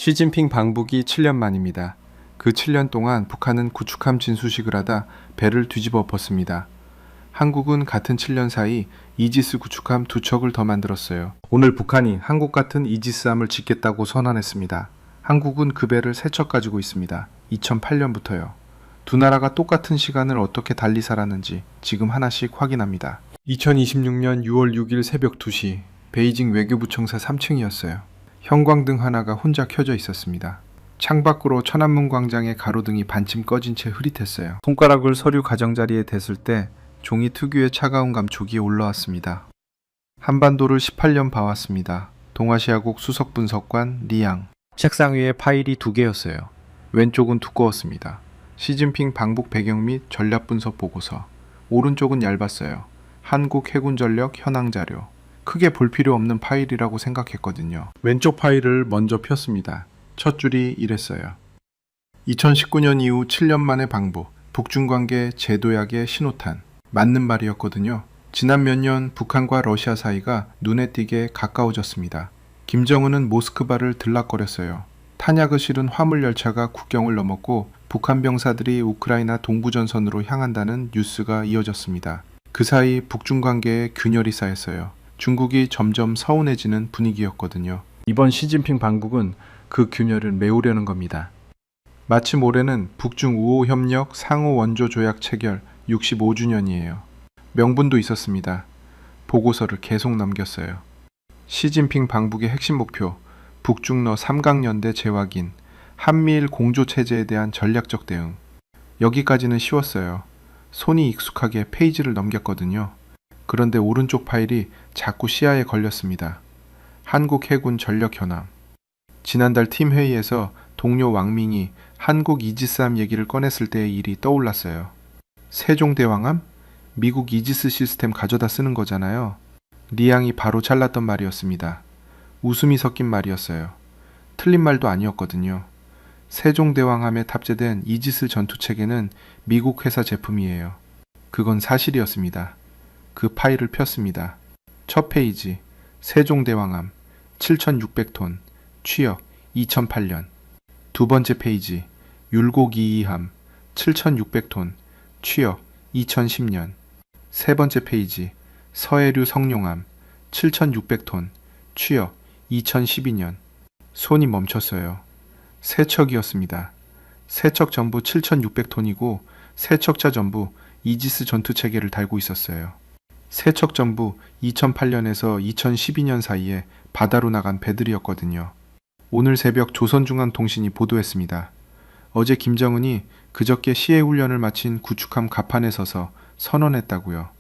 시진핑 방북이 7년 만입니다. 그 7년 동안 북한은 구축함 진수식을 하다 배를 뒤집어 엎었습니다. 한국은 같은 7년 사이 이지스 구축함 2척을 더 만들었어요. 오늘 북한이 한국 같은 이지스함을 짓겠다고 선언했습니다. 한국은 그 배를 3척 가지고 있습니다. 2008년부터요. 두 나라가 똑같은 시간을 어떻게 달리 살았는지 지금 하나씩 확인합니다. 2026년 6월 6일 새벽 2시 베이징 외교부청사 3층이었어요. 형광등 하나가 혼자 켜져 있었습니다. 창밖으로 천안문 광장의 가로등이 반쯤 꺼진 채 흐릿했어요. 손가락을 서류 가정자리에 댔을 때 종이 특유의 차가운 감촉이 올라왔습니다. 한반도를 18년 봐왔습니다. 동아시아국 수석분석관 리양. 책상 위에 파일이 2개였어요. 왼쪽은 두꺼웠습니다. 시진핑 방북 배경 및 전략분석 보고서. 오른쪽은 얇았어요. 한국 해군 전력 현황 자료. 크게 볼 필요 없는 파일이라고 생각했거든요. 왼쪽 파일을 먼저 폈습니다. 첫 줄이 이랬어요. 2019년 이후 7년 만의 방북, 북중관계 재도약의 신호탄. 맞는 말이었거든요. 지난 몇 년 북한과 러시아 사이가 눈에 띄게 가까워졌습니다. 김정은은 모스크바를 들락거렸어요. 탄약을 실은 화물열차가 국경을 넘었고 북한 병사들이 우크라이나 동부전선으로 향한다는 뉴스가 이어졌습니다. 그 사이 북중관계에 균열이 쌓였어요. 중국이 점점 서운해지는 분위기였거든요. 이번 시진핑 방북은 그 균열을 메우려는 겁니다. 마침 올해는 북중 우호협력 상호 원조 조약 체결 65주년이에요. 명분도 있었습니다. 보고서를 계속 넘겼어요. 시진핑 방북의 핵심 목표, 북중러 삼각연대 재확인, 한미일 공조체제에 대한 전략적 대응. 여기까지는 쉬웠어요. 손이 익숙하게 페이지를 넘겼거든요. 그런데 오른쪽 파일이 자꾸 시야에 걸렸습니다. 한국 해군 전력 현황. 지난달 팀 회의에서 동료 왕밍이 한국 이지스함 얘기를 꺼냈을 때의 일이 떠올랐어요. 세종대왕함? 미국 이지스 시스템 가져다 쓰는 거잖아요. 리양이 바로 잘랐던 말이었습니다. 웃음이 섞인 말이었어요. 틀린 말도 아니었거든요. 세종대왕함에 탑재된 이지스 전투체계는 미국 회사 제품이에요. 그건 사실이었습니다. 그 파일을 폈습니다. 첫 페이지, 세종대왕함 7,600톤, 취역 2008년. 두 번째 페이지, 율곡222함 7,600톤, 취역 2010년. 세 번째 페이지, 서해류 성룡함 7,600톤, 취역 2012년. 손이 멈췄어요. 세 척이었습니다. 세 척 전부 7,600톤이고 세 척차 전부 이지스 전투체계를 달고 있었어요. 세 척 전부 2008년에서 2012년 사이에 바다로 나간 배들이었거든요. 오늘 새벽 조선중앙통신이 보도했습니다. 어제 김정은이 그저께 시해훈련을 마친 구축함 갑판에 서서 선언했다고요.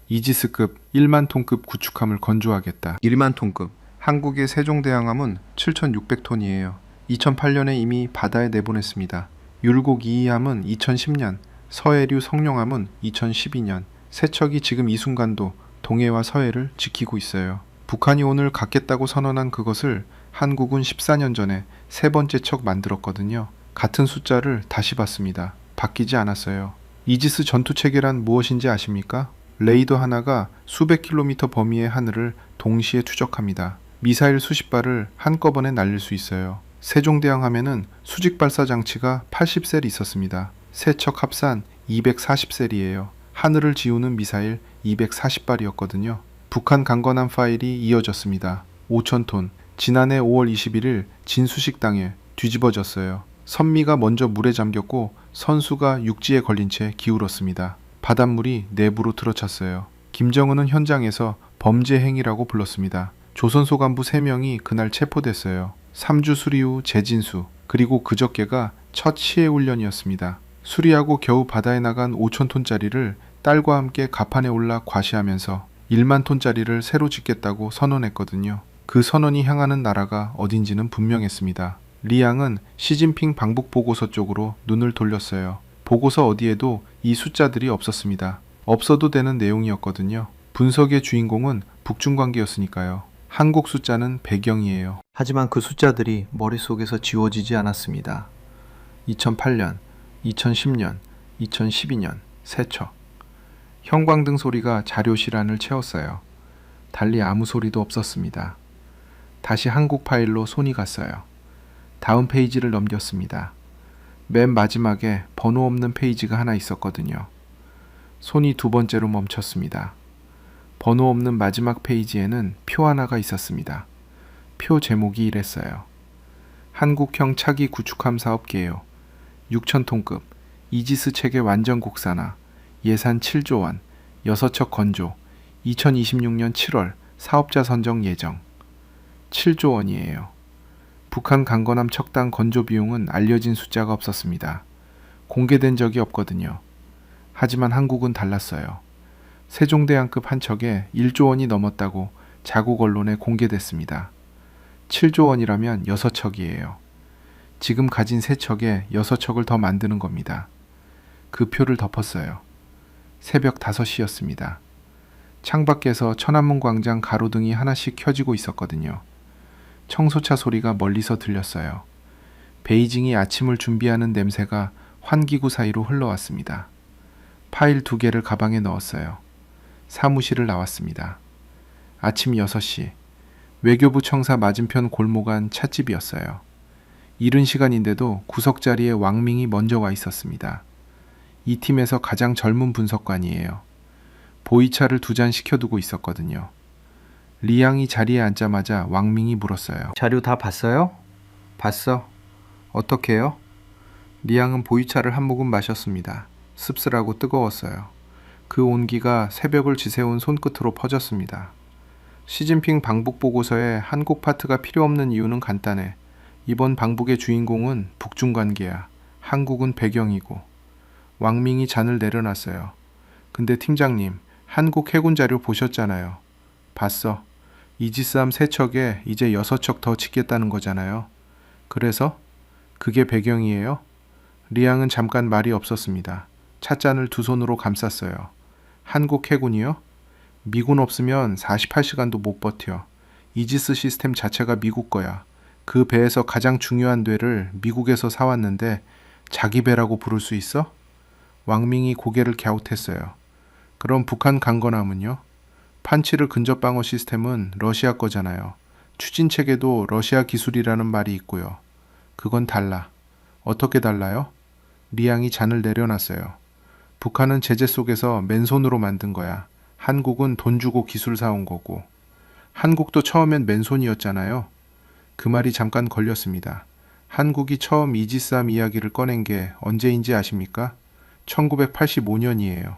이지스급 1만 톤급 구축함을 건조하겠다. 1만 톤급. 한국의 세종대왕함은 7,600톤이에요. 2008년에 이미 바다에 내보냈습니다. 율곡222함은 2010년, 서해류 성룡함은 2012년. 세 척이 지금 이 순간도 동해와 서해를 지키고 있어요. 북한이 오늘 갖겠다고 선언한 그것을 한국은 14년 전에 세 번째 척 만들었거든요. 같은 숫자를 다시 봤습니다. 바뀌지 않았어요. 이지스 전투체계란 무엇인지 아십니까? 레이더 하나가 수백 킬로미터 범위의 하늘을 동시에 추적합니다. 미사일 수십 발을 한꺼번에 날릴 수 있어요. 세종대왕함에는 수직발사 장치가 80셀 있었습니다. 세 척 합산 240셀이에요. 하늘을 지우는 미사일 240발이었거든요. 북한 강건함 파일이 이어졌습니다. 5,000톤. 지난해 5월 21일 진수식 당일 뒤집어졌어요. 선미가 먼저 물에 잠겼고 선수가 육지에 걸린 채 기울었습니다. 바닷물이 내부로 들어찼어요. 김정은은 현장에서 범죄 행위라고 불렀습니다. 조선소 간부 3명이 그날 체포됐어요. 3주 수리 후 재진수, 그리고 그저께가 첫 시해훈련이었습니다. 수리하고 겨우 바다에 나간 5,000톤짜리를 딸과 함께 갑판에 올라 과시하면서 1만 톤짜리를 새로 짓겠다고 선언했거든요. 그 선언이 향하는 나라가 어딘지는 분명했습니다. 리양은 시진핑 방북 보고서 쪽으로 눈을 돌렸어요. 보고서 어디에도 이 숫자들이 없었습니다. 없어도 되는 내용이었거든요. 분석의 주인공은 북중관계였으니까요. 한국 숫자는 배경이에요. 하지만 그 숫자들이 머릿속에서 지워지지 않았습니다. 2008년, 2010년, 2012년, 세 척. 형광등 소리가 자료 실안을 채웠어요. 달리 아무 소리도 없었습니다. 다시 한국 파일로 손이 갔어요. 다음 페이지를 넘겼습니다. 맨 마지막에 번호 없는 페이지가 하나 있었거든요. 손이 두 번째로 멈췄습니다. 번호 없는 마지막 페이지에는 표 하나가 있었습니다. 표 제목이 이랬어요. 한국형 차기 구축함 사업 개요. 6,000톤급 이지스 체계 완전 국산화. 예산 7조 원. 6척 건조. 2026년 7월 사업자 선정 예정. 7조 원이에요. 북한 강건함 척당 건조 비용은 알려진 숫자가 없었습니다. 공개된 적이 없거든요. 하지만 한국은 달랐어요. 세종대왕급 한 척에 1조 원이 넘었다고 자국 언론에 공개됐습니다. 7조 원이라면 6척이에요. 지금 가진 3척에 6척을 더 만드는 겁니다. 그 표를 덮었어요. 새벽 5시였습니다. 창밖에서 천안문 광장 가로등이 하나씩 켜지고 있었거든요. 청소차 소리가 멀리서 들렸어요. 베이징이 아침을 준비하는 냄새가 환기구 사이로 흘러왔습니다. 파일 2개를 가방에 넣었어요. 사무실을 나왔습니다. 아침 6시, 외교부 청사 맞은편 골목 안 찻집이었어요. 이른 시간인데도 구석자리에 왕밍이 먼저 와 있었습니다. 이 팀에서 가장 젊은 분석관이에요. 보이차를 2잔 시켜두고 있었거든요. 리양이 자리에 앉자마자 왕밍이 물었어요. 자료 다 봤어요? 봤어. 어떻게 해요? 리양은 보이차를 한 모금 마셨습니다. 씁쓸하고 뜨거웠어요. 그 온기가 새벽을 지새운 손끝으로 퍼졌습니다. 시진핑 방북 보고서에 한국 파트가 필요 없는 이유는 간단해. 이번 방북의 주인공은 북중 관계야. 한국은 배경이고. 왕밍이 잔을 내려놨어요. 근데 팀장님, 한국 해군 자료 보셨잖아요. 봤어. 이지스함 3척에 이제 6척 더 짓겠다는 거잖아요. 그래서? 그게 배경이에요? 리양은 잠깐 말이 없었습니다. 찻잔을 2손으로 감쌌어요. 한국 해군이요? 미군 없으면 48시간도 못 버텨. 이지스 시스템 자체가 미국 거야. 그 배에서 가장 중요한 뇌를 미국에서 사왔는데 자기 배라고 부를 수 있어? 왕밍이 고개를 갸웃했어요. 그럼 북한 강건함은요? 판치르 근접 방어 시스템은 러시아 거잖아요. 추진체계도 러시아 기술이라는 말이 있고요. 그건 달라. 어떻게 달라요? 리양이 잔을 내려놨어요. 북한은 제재 속에서 맨손으로 만든 거야. 한국은 돈 주고 기술 사온 거고. 한국도 처음엔 맨손이었잖아요. 그 말이 잠깐 걸렸습니다. 한국이 처음 이지스함 이야기를 꺼낸 게 언제인지 아십니까? 1985년이에요.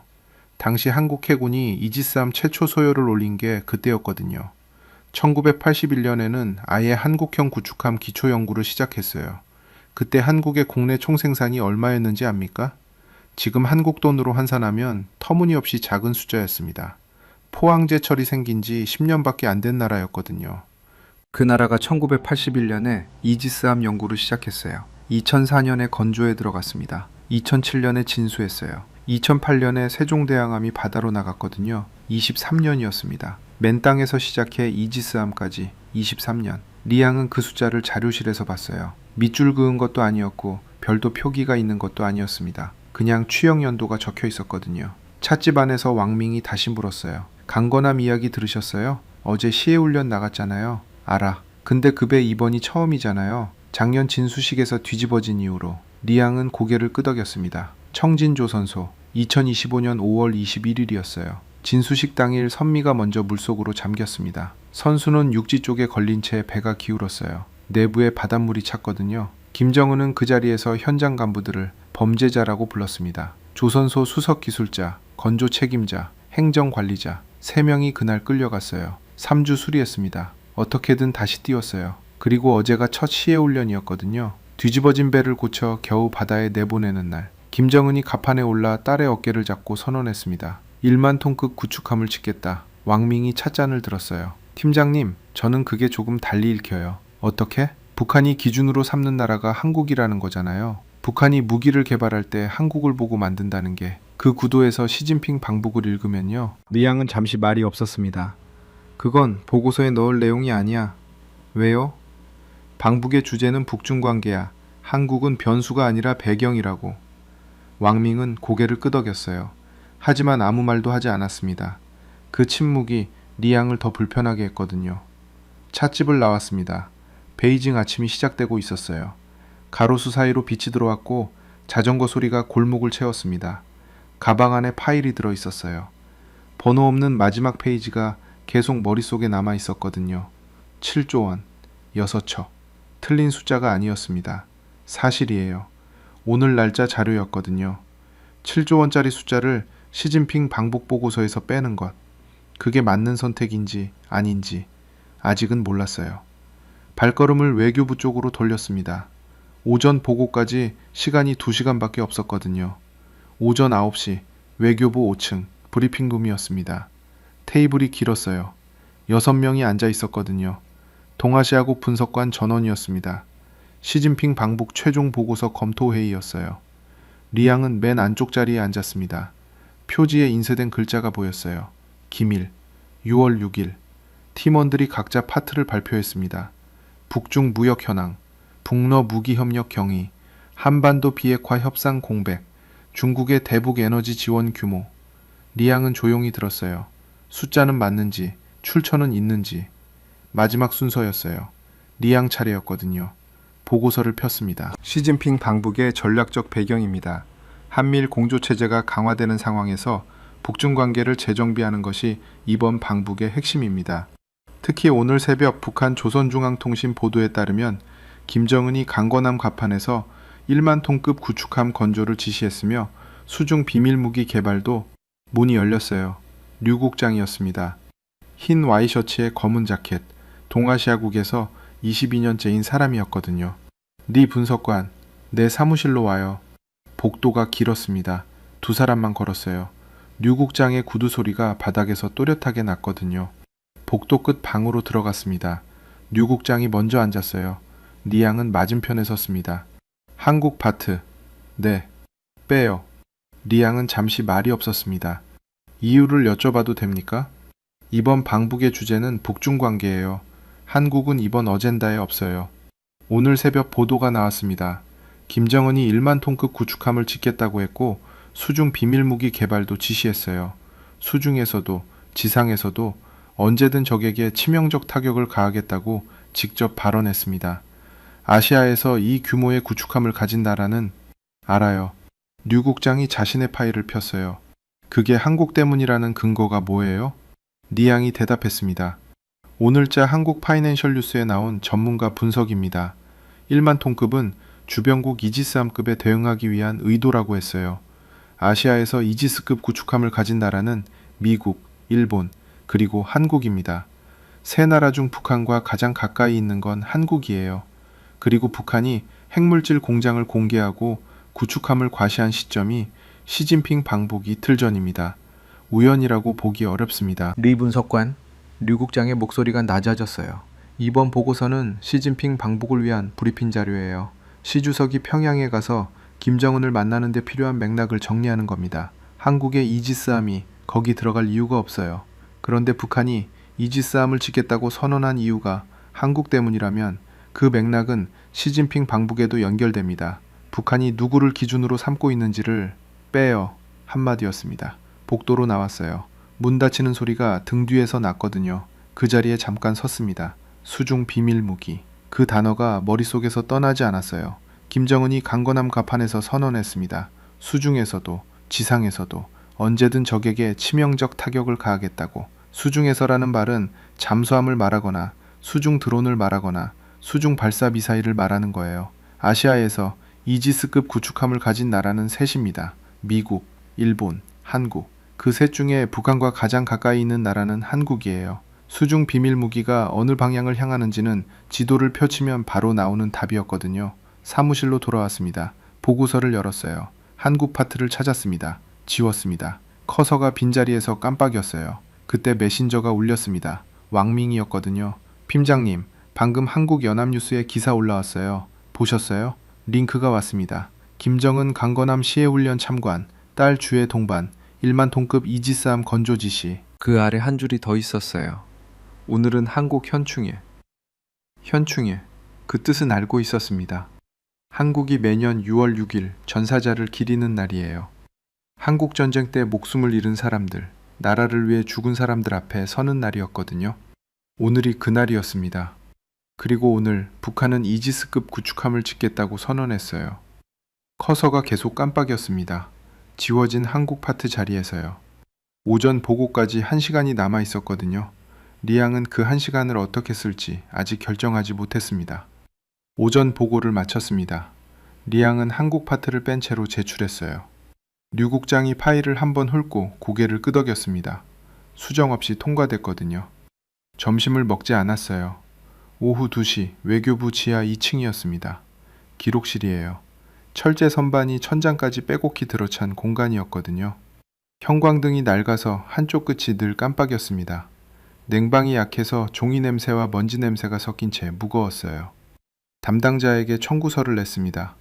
당시 한국 해군이 이지스함 최초 소요를 올린 게 그때였거든요. 1981년에는 아예 한국형 구축함 기초 연구를 시작했어요. 그때 한국의 국내 총생산이 얼마였는지 압니까? 지금 한국 돈으로 환산하면 터무니없이 작은 숫자였습니다. 포항제철이 생긴 지 10년밖에 안 된 나라였거든요. 그 나라가 1981년에 이지스함 연구를 시작했어요. 2004년에 건조에 들어갔습니다. 2007년에 진수했어요. 2008년에 세종대왕함이 바다로 나갔거든요. 23년이었습니다. 맨 땅에서 시작해 이지스함까지 23년. 리양은 그 숫자를 자료실에서 봤어요. 밑줄 그은 것도 아니었고 별도 표기가 있는 것도 아니었습니다. 그냥 취역 연도가 적혀 있었거든요. 찻집 안에서 왕밍이 다시 물었어요. 강건함 이야기 들으셨어요? 어제 시해훈련 나갔잖아요. 알아. 근데 그 배 이번이 처음이잖아요. 작년 진수식에서 뒤집어진 이후로. 리양은 고개를 끄덕였습니다. 청진조선소 2025년 5월 21일이었어요. 진수식 당일 선미가 먼저 물속으로 잠겼습니다. 선수는 육지 쪽에 걸린 채 배가 기울었어요. 내부에 바닷물이 찼거든요. 김정은은 그 자리에서 현장 간부들을 범죄자라고 불렀습니다. 조선소 수석기술자, 건조 책임자, 행정관리자 3명이 그날 끌려갔어요. 3주 수리했습니다. 어떻게든 다시 띄웠어요. 그리고 어제가 첫 시해훈련이었거든요. 뒤집어진 배를 고쳐 겨우 바다에 내보내는 날. 김정은이 갑판에 올라 딸의 어깨를 잡고 선언했습니다. 1만 톤급 구축함을 짓겠다. 왕밍이 찻잔을 들었어요. 팀장님, 저는 그게 조금 달리 읽혀요. 어떻게? 북한이 기준으로 삼는 나라가 한국이라는 거잖아요. 북한이 무기를 개발할 때 한국을 보고 만든다는 게 그 구도에서 시진핑 방북을 읽으면요. 리양은 잠시 말이 없었습니다. 그건 보고서에 넣을 내용이 아니야. 왜요? 방북의 주제는 북중 관계야. 한국은 변수가 아니라 배경이라고. 왕밍은 고개를 끄덕였어요. 하지만 아무 말도 하지 않았습니다. 그 침묵이 리양을 더 불편하게 했거든요. 찻집을 나왔습니다. 베이징 아침이 시작되고 있었어요. 가로수 사이로 빛이 들어왔고 자전거 소리가 골목을 채웠습니다. 가방 안에 파일이 들어 있었어요. 번호 없는 마지막 페이지가 계속 머릿속에 남아 있었거든요. 7조 원, 6척. 틀린 숫자가 아니었습니다. 사실이에요. 오늘 날짜 자료였거든요. 7조 원짜리 숫자를 시진핑 방북 보고서에서 빼는 것. 그게 맞는 선택인지 아닌지 아직은 몰랐어요. 발걸음을 외교부 쪽으로 돌렸습니다. 오전 보고까지 시간이 2시간밖에 없었거든요. 오전 9시 외교부 5층 브리핑룸이었습니다. 테이블이 길었어요. 6명이 앉아 있었거든요. 동아시아국 분석관 전원이었습니다. 시진핑 방북 최종 보고서 검토 회의였어요. 리양은 맨 안쪽 자리에 앉았습니다. 표지에 인쇄된 글자가 보였어요. 기밀, 6월 6일. 팀원들이 각자 파트를 발표했습니다. 북중 무역 현황, 북러 무기 협력 경위, 한반도 비핵화 협상 공백, 중국의 대북 에너지 지원 규모. 리양은 조용히 들었어요. 숫자는 맞는지, 출처는 있는지. 마지막 순서였어요. 리양 차례였거든요. 보고서를 폈습니다. 시진핑 방북의 전략적 배경입니다. 한미일 공조체제가 강화되는 상황에서 북중 관계를 재정비하는 것이 이번 방북의 핵심입니다. 특히 오늘 새벽 북한 조선중앙통신 보도에 따르면 김정은이 강건함 갑판에서 1만 톤급 구축함 건조를 지시했으며 수중 비밀무기 개발도 문이 열렸어요. 류 국장이었습니다. 흰 와이셔츠에 검은 자켓, 동아시아국에서 22년째인 사람이었거든요. 리 분석관, 내 사무실로 와요. 복도가 길었습니다. 두 사람만 걸었어요. 류 국장의 구두 소리가 바닥에서 또렷하게 났거든요. 복도 끝 방으로 들어갔습니다. 류 국장이 먼저 앉았어요. 리양은 맞은편에 섰습니다. 한국 파트. 네. 빼요. 리양은 잠시 말이 없었습니다. 이유를 여쭤봐도 됩니까? 이번 방북의 주제는 북중 관계예요. 한국은 이번 어젠다에 없어요. 오늘 새벽 보도가 나왔습니다. 김정은이 1만 톤급 구축함을 짓겠다고 했고 수중 비밀무기 개발도 지시했어요. 수중에서도 지상에서도 언제든 적에게 치명적 타격을 가하겠다고 직접 발언했습니다. 아시아에서 이 규모의 구축함을 가진 나라는 알아요. 류 국장이 자신의 파일을 폈어요. 그게 한국 때문이라는 근거가 뭐예요? 리양이 대답했습니다. 오늘자 한국 파이낸셜 뉴스에 나온 전문가 분석입니다. 1만 톤급은 주변국 이지스함급에 대응하기 위한 의도라고 했어요. 아시아에서 이지스급 구축함을 가진 나라는 미국, 일본, 그리고 한국입니다. 세 나라 중 북한과 가장 가까이 있는 건 한국이에요. 그리고 북한이 핵물질 공장을 공개하고 구축함을 과시한 시점이 시진핑 방북 이틀 전입니다. 우연이라고 보기 어렵습니다. 리 분석관, 류 국장의 목소리가 낮아졌어요. 이번 보고서는 시진핑 방북을 위한 브리핑 자료예요. 시 주석이 평양에 가서 김정은을 만나는 데 필요한 맥락을 정리하는 겁니다. 한국의 이지스함이 거기 들어갈 이유가 없어요. 그런데 북한이 이지스함을 짓겠다고 선언한 이유가 한국 때문이라면 그 맥락은 시진핑 방북에도 연결됩니다. 북한이 누구를 기준으로 삼고 있는지를 빼요. 한마디였습니다. 복도로 나왔어요. 문 닫히는 소리가 등 뒤에서 났거든요. 그 자리에 잠깐 섰습니다. 수중 비밀무기. 그 단어가 머릿속에서 떠나지 않았어요. 김정은이 강건함 갑판에서 선언했습니다. 수중에서도 지상에서도 언제든 적에게 치명적 타격을 가하겠다고. 수중에서라는 말은 잠수함을 말하거나 수중 드론을 말하거나 수중 발사 미사일을 말하는 거예요. 아시아에서 이지스급 구축함을 가진 나라는 셋입니다. 미국, 일본, 한국. 그 셋 중에 북한과 가장 가까이 있는 나라는 한국이에요. 수중 비밀무기가 어느 방향을 향하는지는 지도를 펼치면 바로 나오는 답이었거든요. 사무실로 돌아왔습니다. 보고서를 열었어요. 한국 파트를 찾았습니다. 지웠습니다. 커서가 빈자리에서 깜빡였어요. 그때 메신저가 울렸습니다. 왕밍이었거든요. 팀장님, 방금 한국 연합뉴스에 기사 올라왔어요. 보셨어요? 링크가 왔습니다. 김정은 강건함 시해훈련 참관, 딸 주의 동반, 1만 톤급 이지스함 건조 지시. 그 아래 한 줄이 더 있었어요. 오늘은 한국 현충일. 현충일. 그 뜻은 알고 있었습니다. 한국이 매년 6월 6일 전사자를 기리는 날이에요. 한국 전쟁 때 목숨을 잃은 사람들, 나라를 위해 죽은 사람들 앞에 서는 날이었거든요. 오늘이 그날이었습니다. 그리고 오늘 북한은 이지스급 구축함을 짓겠다고 선언했어요. 커서가 계속 깜빡이었습니다. 지워진 한국 파트 자리에서요. 오전 보고까지 1시간이 남아 있었거든요. 리양은 그 1시간을 어떻게 쓸지 아직 결정하지 못했습니다. 오전 보고를 마쳤습니다. 리양은 한국 파트를 뺀 채로 제출했어요. 류 국장이 파일을 한번 훑고 고개를 끄덕였습니다. 수정 없이 통과됐거든요. 점심을 먹지 않았어요. 오후 2시 외교부 지하 2층이었습니다. 기록실이에요. 철제 선반이 천장까지 빼곡히 들어찬 공간이었거든요. 형광등이 낡아서 한쪽 끝이 늘 깜빡였습니다. 냉방이 약해서 종이 냄새와 먼지 냄새가 섞인 채 무거웠어요. 담당자에게 청구서를 냈습니다.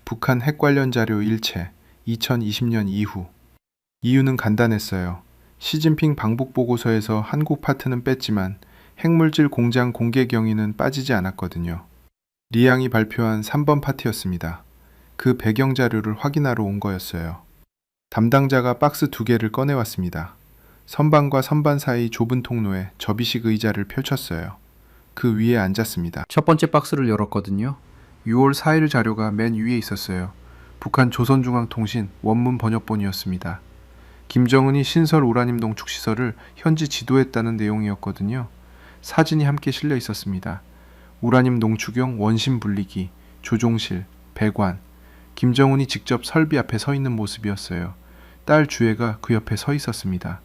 북한 핵 관련 자료 일체 2020년 이후. 이유는 간단했어요. 시진핑 방북 보고서에서 한국 파트는 뺐지만 핵물질 공장 공개 경위는 빠지지 않았거든요. 리양이 발표한 3번 파트였습니다. 그 배경 자료를 확인하러 온 거였어요. 담당자가 박스 2개를 꺼내왔습니다. 선반과 선반 사이 좁은 통로에 접이식 의자를 펼쳤어요. 그 위에 앉았습니다. 첫 번째 박스를 열었거든요. 6월 4일 자료가 맨 위에 있었어요. 북한 조선중앙통신 원문 번역본이었습니다. 김정은이 신설 우라늄 농축 시설을 현지 지도했다는 내용이었거든요. 사진이 함께 실려 있었습니다. 우라늄 농축용 원심 분리기, 조종실, 배관. 김정은이 직접 설비 앞에 서 있는 모습이었어요. 딸 주애가 그 옆에 서 있었습니다.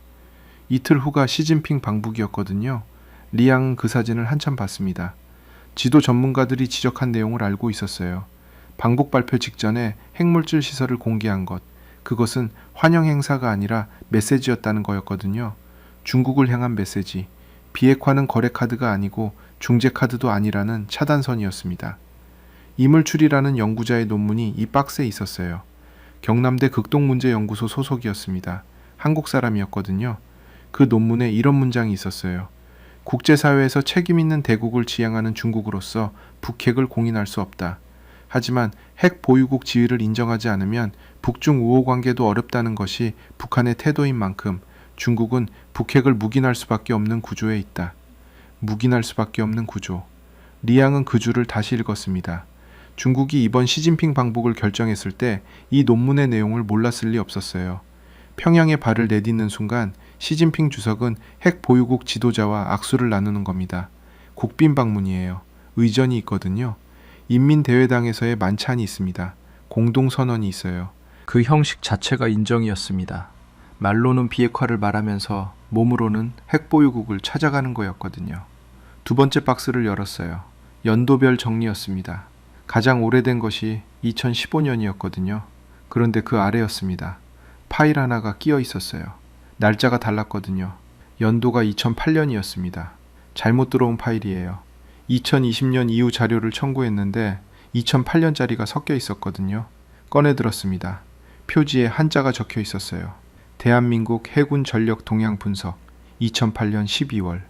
이틀 후가 시진핑 방북이었거든요. 리양은 그 사진을 한참 봤습니다. 지도 전문가들이 지적한 내용을 알고 있었어요. 방북 발표 직전에 핵물질 시설을 공개한 것, 그것은 환영 행사가 아니라 메시지였다는 거였거든요. 중국을 향한 메시지, 비핵화는 거래카드가 아니고 중재카드도 아니라는 차단선이었습니다. 이물출이라는 연구자의 논문이 이 박스에 있었어요. 경남대 극동문제연구소 소속이었습니다. 한국 사람이었거든요. 그 논문에 이런 문장이 있었어요. 국제사회에서 책임있는 대국을 지향하는 중국으로서 북핵을 공인할 수 없다. 하지만 핵 보유국 지위를 인정하지 않으면 북중 우호 관계도 어렵다는 것이 북한의 태도인 만큼 중국은 북핵을 묵인할 수밖에 없는 구조에 있다. 묵인할 수밖에 없는 구조. 리양은 그 줄을 다시 읽었습니다. 중국이 이번 시진핑 방북을 결정했을 때 이 논문의 내용을 몰랐을 리 없었어요. 평양에 발을 내딛는 순간 시진핑 주석은 핵 보유국 지도자와 악수를 나누는 겁니다. 국빈 방문이에요. 의전이 있거든요. 인민대회당에서의 만찬이 있습니다. 공동선언이 있어요. 그 형식 자체가 인정이었습니다. 말로는 비핵화를 말하면서 몸으로는 핵보유국을 찾아가는 거였거든요. 두 번째 박스를 열었어요. 연도별 정리였습니다. 가장 오래된 것이 2015년이었거든요. 그런데 그 아래였습니다. 파일 하나가 끼어 있었어요. 날짜가 달랐거든요. 연도가 2008년이었습니다. 잘못 들어온 파일이에요. 2020년 이후 자료를 청구했는데 2008년짜리가 섞여 있었거든요. 꺼내 들었습니다. 표지에 한자가 적혀 있었어요. 대한민국 해군 전력 동향 분석 2008년 12월.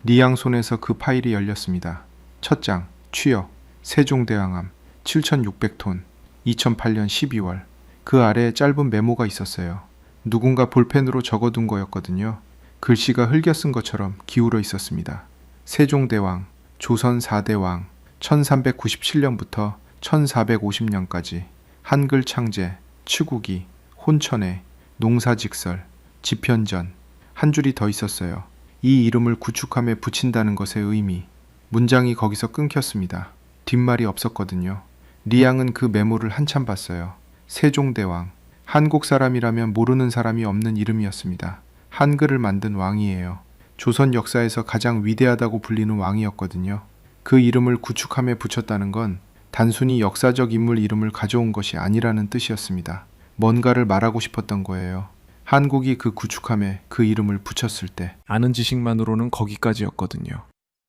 리양 손에서 그 파일이 열렸습니다. 첫 장, 취역, 세종대왕함 7600톤 2008년 12월. 그 아래에 짧은 메모가 있었어요. 누군가 볼펜으로 적어둔 거였거든요. 글씨가 흘겨 쓴 것처럼 기울어 있었습니다. 세종대왕, 조선 4대 왕, 1397년부터 1450년까지 한글 창제, 치국이, 혼천해, 농사직설, 지편전. 한 줄이 더 있었어요. 이 이름을 구축함에 붙인다는 것의 의미. 문장이 거기서 끊겼습니다. 뒷말이 없었거든요. 리양은 그 메모를 한참 봤어요. 세종대왕. 한국 사람이라면 모르는 사람이 없는 이름이었습니다. 한글을 만든 왕이에요. 조선 역사에서 가장 위대하다고 불리는 왕이었거든요. 그 이름을 구축함에 붙였다는 건 단순히 역사적 인물 이름을 가져온 것이 아니라는 뜻이었습니다. 뭔가를 말하고 싶었던 거예요. 한국이 그 구축함에 그 이름을 붙였을 때. 아는 지식만으로는 거기까지였거든요.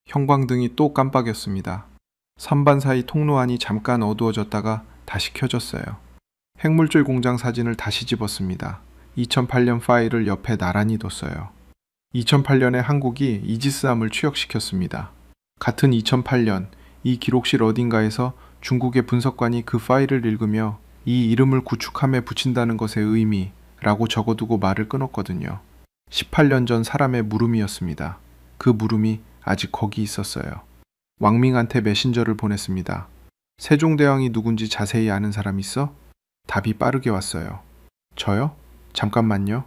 형광등이 또 깜빡였습니다. 선반 사이 통로 안이 잠깐 어두워졌다가 다시 켜졌어요. 핵물질 공장 사진을 다시 집었습니다. 2008년 파일을 옆에 나란히 뒀어요. 2008년에 한국이 이지스함을 취역시켰습니다. 같은 2008년 이 기록실 어딘가에서 중국의 분석관이 그 파일을 읽으며 이 이름을 구축함에 붙인다는 것의 의미라고 적어두고 말을 끊었거든요. 18년 전 사람의 물음이었습니다. 그 물음이 아직 거기 있었어요. 왕밍한테 메신저를 보냈습니다. 세종대왕이 누군지 자세히 아는 사람 있어? 답이 빠르게 왔어요. 저요? 잠깐만요.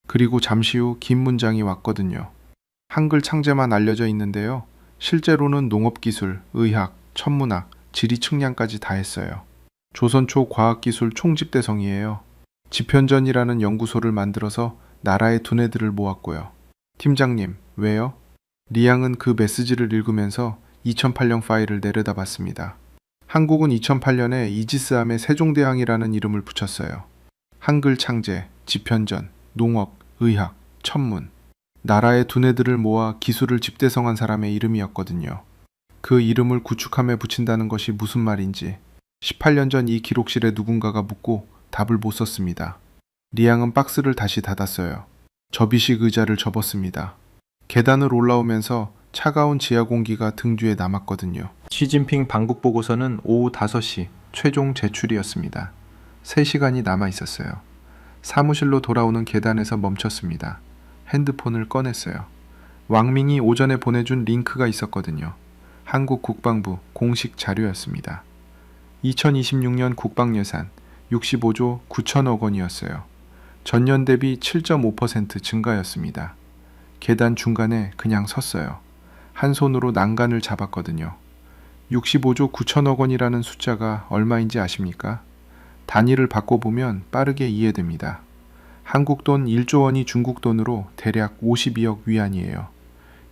그리고 잠시 후 긴 문장이 왔거든요. 한글 창제만 알려져 있는데요. 실제로는 농업기술, 의학, 천문학, 지리 측량까지 다 했어요. 조선초 과학기술 총집대성이에요. 지편전이라는 연구소를 만들어서 나라의 두뇌들을 모았고요. 팀장님, 왜요? 리양은 그 메시지를 읽으면서 2008년 파일을 내려다봤습니다. 한국은 2008년에 이지스함에 세종대왕이라는 이름을 붙였어요. 한글 창제, 지편전, 농업, 의학, 천문. 나라의 두뇌들을 모아 기술을 집대성한 사람의 이름이었거든요. 그 이름을 구축함에 붙인다는 것이 무슨 말인지 18년 전 이 기록실에 누군가가 묻고 답을 못 썼습니다. 리양은 박스를 다시 닫았어요. 접이식 의자를 접었습니다. 계단을 올라오면서 차가운 지하 공기가 등 뒤에 남았거든요. 시진핑 방북 보고서는 오후 5시 최종 제출이었습니다. 3시간이 남아 있었어요. 사무실로 돌아오는 계단에서 멈췄습니다. 핸드폰을 꺼냈어요. 왕밍이 오전에 보내준 링크가 있었거든요. 한국 국방부 공식 자료였습니다. 2026년 국방예산 65조 9천억 원이었어요. 전년 대비 7.5% 증가였습니다. 계단 중간에 그냥 섰어요. 한 손으로 난간을 잡았거든요. 65조 9천억 원이라는 숫자가 얼마인지 아십니까? 단위를 바꿔보면 빠르게 이해됩니다. 한국 돈 1조 원이 중국 돈으로 대략 52억 위안이에요.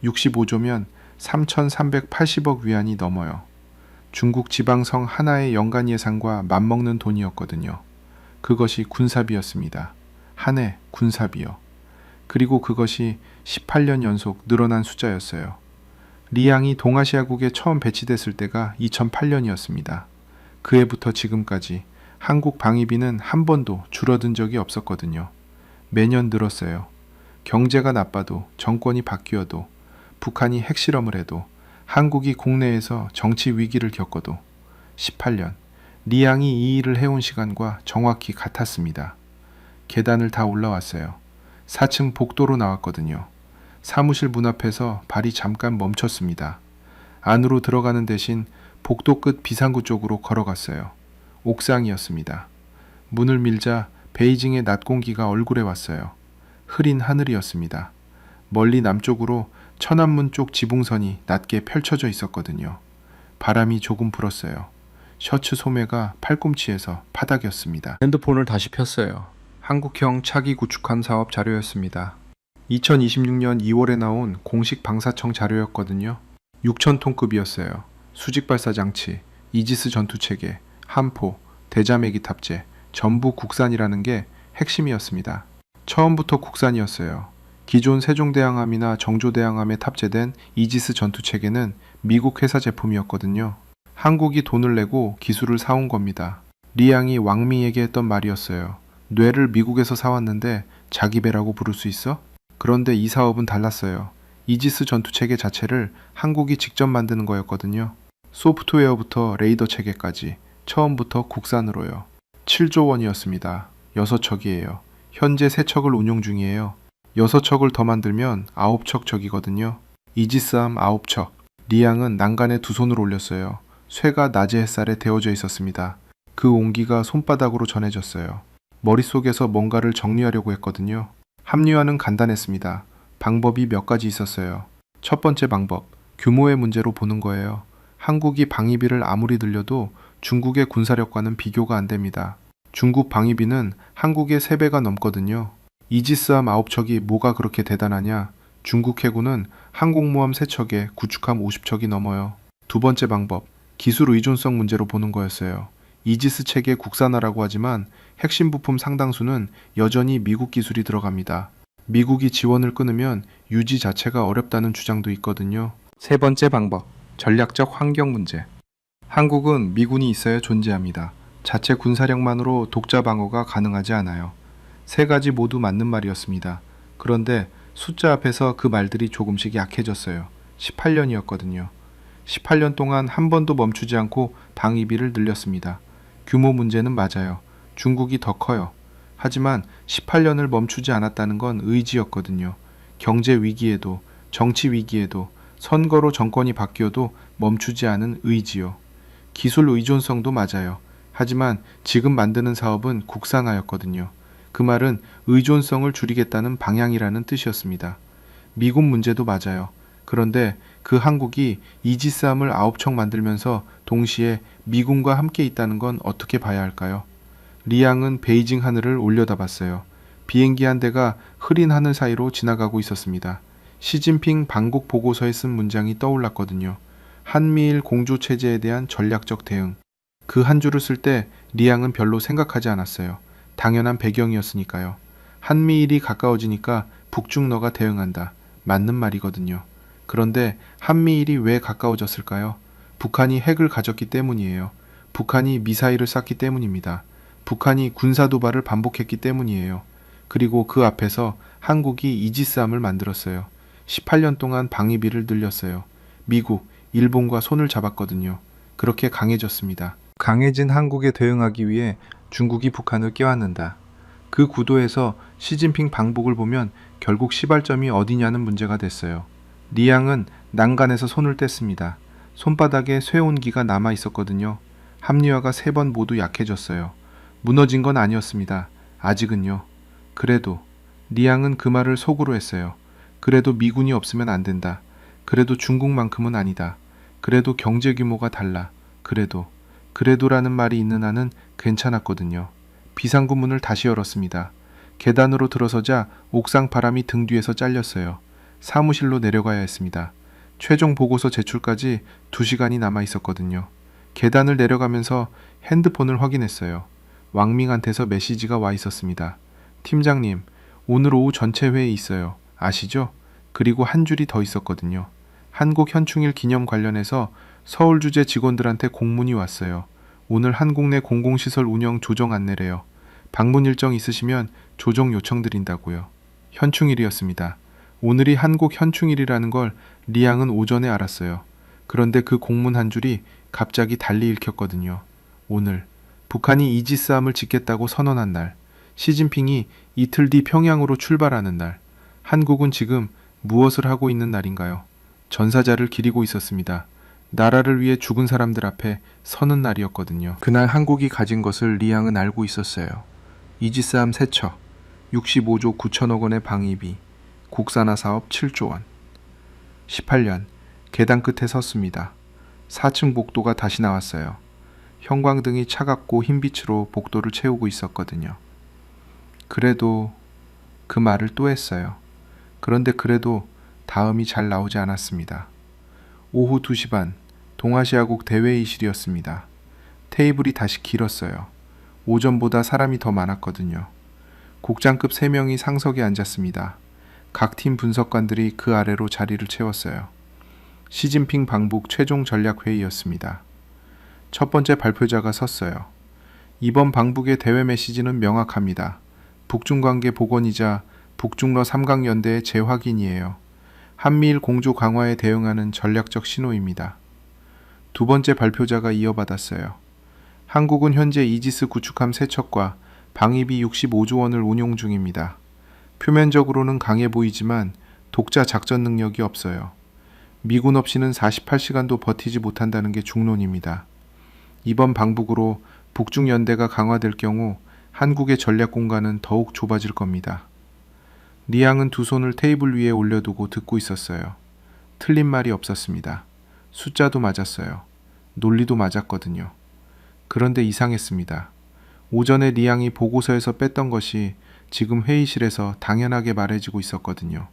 65조면 3,380억 위안이 넘어요. 중국 지방성 하나의 연간 예산과 맞먹는 돈이었거든요. 그것이 군사비였습니다. 한 해 군사비요. 그리고 그것이 18년 연속 늘어난 숫자였어요. 리양이 동아시아국에 처음 배치됐을 때가 2008년이었습니다. 그 해부터 지금까지 한국 방위비는 한 번도 줄어든 적이 없었거든요. 매년 늘었어요. 경제가 나빠도 정권이 바뀌어도 북한이 핵실험을 해도 한국이 국내에서 정치 위기를 겪어도 18년 리양이 이 일을 해온 시간과 정확히 같았습니다. 계단을 다 올라왔어요. 4층 복도로 나왔거든요. 사무실 문 앞에서 발이 잠깐 멈췄습니다. 안으로 들어가는 대신 복도 끝 비상구 쪽으로 걸어갔어요. 옥상이었습니다. 문을 밀자 베이징의 낮 공기가 얼굴에 왔어요. 흐린 하늘이었습니다. 멀리 남쪽으로 천안문 쪽 지붕선이 낮게 펼쳐져 있었거든요. 바람이 조금 불었어요. 셔츠 소매가 팔꿈치에서 파닥였습니다. 핸드폰을 다시 폈어요. 한국형 차기 구축함 사업 자료였습니다. 2026년 2월에 나온 공식 방사청 자료였거든요. 6,000톤급이었어요. 수직 발사 장치, 이지스 전투체계, 함포, 대자매기 탑재, 전부 국산이라는 게 핵심이었습니다. 처음부터 국산이었어요. 기존 세종대왕함이나 정조대왕함에 탑재된 이지스 전투체계는 미국 회사 제품이었거든요. 한국이 돈을 내고 기술을 사온 겁니다. 리양이 왕밍에게 했던 말이었어요. 뇌를 미국에서 사왔는데 자기 배라고 부를 수 있어? 그런데 이 사업은 달랐어요. 이지스 전투체계 자체를 한국이 직접 만드는 거였거든요. 소프트웨어부터 레이더 체계까지 처음부터 국산으로요. 7조 원이었습니다. 6척이에요. 현재 3척을 운용 중이에요. 6척을 더 만들면 9척 척이거든요. 이지스함 9척. 리양은 난간에 두 손을 올렸어요. 쇠가 낮의 햇살에 데워져 있었습니다. 그 온기가 손바닥으로 전해졌어요. 머릿속에서 뭔가를 정리하려고 했거든요. 합리화는 간단했습니다. 방법이 몇 가지 있었어요. 첫 번째 방법, 규모의 문제로 보는 거예요. 한국이 방위비를 아무리 늘려도 중국의 군사력과는 비교가 안 됩니다. 중국 방위비는 한국의 3배가 넘거든요. 이지스함 9척이 뭐가 그렇게 대단하냐? 중국 해군은 항공모함 3척에 구축함 50척이 넘어요. 두 번째 방법, 기술 의존성 문제로 보는 거였어요. 이지스 체계 국산화라고 하지만 핵심 부품 상당수는 여전히 미국 기술이 들어갑니다. 미국이 지원을 끊으면 유지 자체가 어렵다는 주장도 있거든요. 세 번째 방법, 전략적 환경 문제. 한국은 미군이 있어야 존재합니다. 자체 군사력만으로 독자 방어가 가능하지 않아요. 3가지 모두 맞는 말이었습니다. 그런데 숫자 앞에서 그 말들이 조금씩 약해졌어요. 18년이었거든요. 18년 동안 한 번도 멈추지 않고 방위비를 늘렸습니다. 규모 문제는 맞아요. 중국이 더 커요. 하지만 18년을 멈추지 않았다는 건 의지였거든요. 경제 위기에도 정치 위기에도 선거로 정권이 바뀌어도 멈추지 않은 의지요. 기술 의존성도 맞아요. 하지만 지금 만드는 사업은 국산화였거든요. 그 말은 의존성을 줄이겠다는 방향이라는 뜻이었습니다. 미국 문제도 맞아요. 그런데 그 한국이 이지스함을 9척 만들면서 동시에 미군과 함께 있다는 건 어떻게 봐야 할까요? 리양은 베이징 하늘을 올려다봤어요. 비행기 한 대가 흐린 하늘 사이로 지나가고 있었습니다. 시진핑 방북 보고서에 쓴 문장이 떠올랐거든요. 한미일 공조 체제에 대한 전략적 대응. 그 한 줄을 쓸 때 리양은 별로 생각하지 않았어요. 당연한 배경이었으니까요. 한미일이 가까워지니까 북중러가 대응한다. 맞는 말이거든요. 그런데 한미일이 왜 가까워졌을까요? 북한이 핵을 가졌기 때문이에요. 북한이 미사일을 쐈기 때문입니다. 북한이 군사도발을 반복했기 때문이에요. 그리고 그 앞에서 한국이 이지스함을 만들었어요. 18년 동안 방위비를 늘렸어요. 미국, 일본과 손을 잡았거든요. 그렇게 강해졌습니다. 강해진 한국에 대응하기 위해 중국이 북한을 껴안는다. 그 구도에서 시진핑 방북을 보면 결국 시발점이 어디냐는 문제가 됐어요. 리양은 난간에서 손을 뗐습니다. 손바닥에 쇠온기가 남아 있었거든요. 합리화가 3번 모두 약해졌어요. 무너진 건 아니었습니다. 아직은요. 그래도 리양은 그 말을 속으로 했어요. 그래도 미군이 없으면 안 된다. 그래도 중국만큼은 아니다. 그래도 경제 규모가 달라. 그래도라는 말이 있는 한은 괜찮았거든요. 비상구 문을 다시 열었습니다. 계단으로 들어서자 옥상 바람이 등 뒤에서 잘렸어요. 사무실로 내려가야 했습니다. 최종 보고서 제출까지 2시간이 남아 있었거든요. 계단을 내려가면서 핸드폰을 확인했어요. 왕밍한테서 메시지가 와 있었습니다. 팀장님, 오늘 오후 전체 회의 있어요. 아시죠? 그리고 한 줄이 더 있었거든요. 한국 현충일 기념 관련해서 서울주재 직원들한테 공문이 왔어요. 오늘 한국 내 공공시설 운영 조정 안내래요. 방문 일정 있으시면 조정 요청드린다고요. 현충일이었습니다. 오늘이 한국 현충일이라는 걸 리양은 오전에 알았어요. 그런데 그 공문 한 줄이 갑자기 달리 읽혔거든요. 오늘 북한이 이지스함을 짓겠다고 선언한 날, 시진핑이 이틀 뒤 평양으로 출발하는 날, 한국은 지금 무엇을 하고 있는 날인가요? 전사자를 기리고 있었습니다. 나라를 위해 죽은 사람들 앞에 서는 날이었거든요. 그날 한국이 가진 것을 리양은 알고 있었어요. 이지스함 3척, 65조 9천억 원의 방위비, 국산화 사업 7조 원. 18년, 계단 끝에 섰습니다. 4층 복도가 다시 나왔어요. 형광등이 차갑고 흰빛으로 복도를 채우고 있었거든요. 그래도 그 말을 또 했어요. 그런데 그래도 다음이 잘 나오지 않았습니다. 오후 2시 반, 동아시아국 대회의실이었습니다. 테이블이 다시 길었어요. 오전보다 사람이 더 많았거든요. 국장급 3명이 상석에 앉았습니다. 각 팀 분석관들이 그 아래로 자리를 채웠어요. 시진핑 방북 최종 전략회의였습니다. 첫 번째 발표자가 섰어요. 이번 방북의 대외 메시지는 명확합니다. 북중관계 복원이자 북중러 3강연대의 재확인이에요. 한미일 공조 강화에 대응하는 전략적 신호입니다. 두 번째 발표자가 이어받았어요. 한국은 현재 이지스 구축함 3척과 방위비 65조 원을 운용 중입니다. 표면적으로는 강해 보이지만 독자 작전 능력이 없어요. 미군 없이는 48시간도 버티지 못한다는 게 중론입니다. 이번 방북으로 북중연대가 강화될 경우 한국의 전략 공간은 더욱 좁아질 겁니다. 리양은 두 손을 테이블 위에 올려두고 듣고 있었어요. 틀린 말이 없었습니다. 숫자도 맞았어요. 논리도 맞았거든요. 그런데 이상했습니다. 오전에 리양이 보고서에서 뺐던 것이 지금 회의실에서 당연하게 말해지고 있었거든요.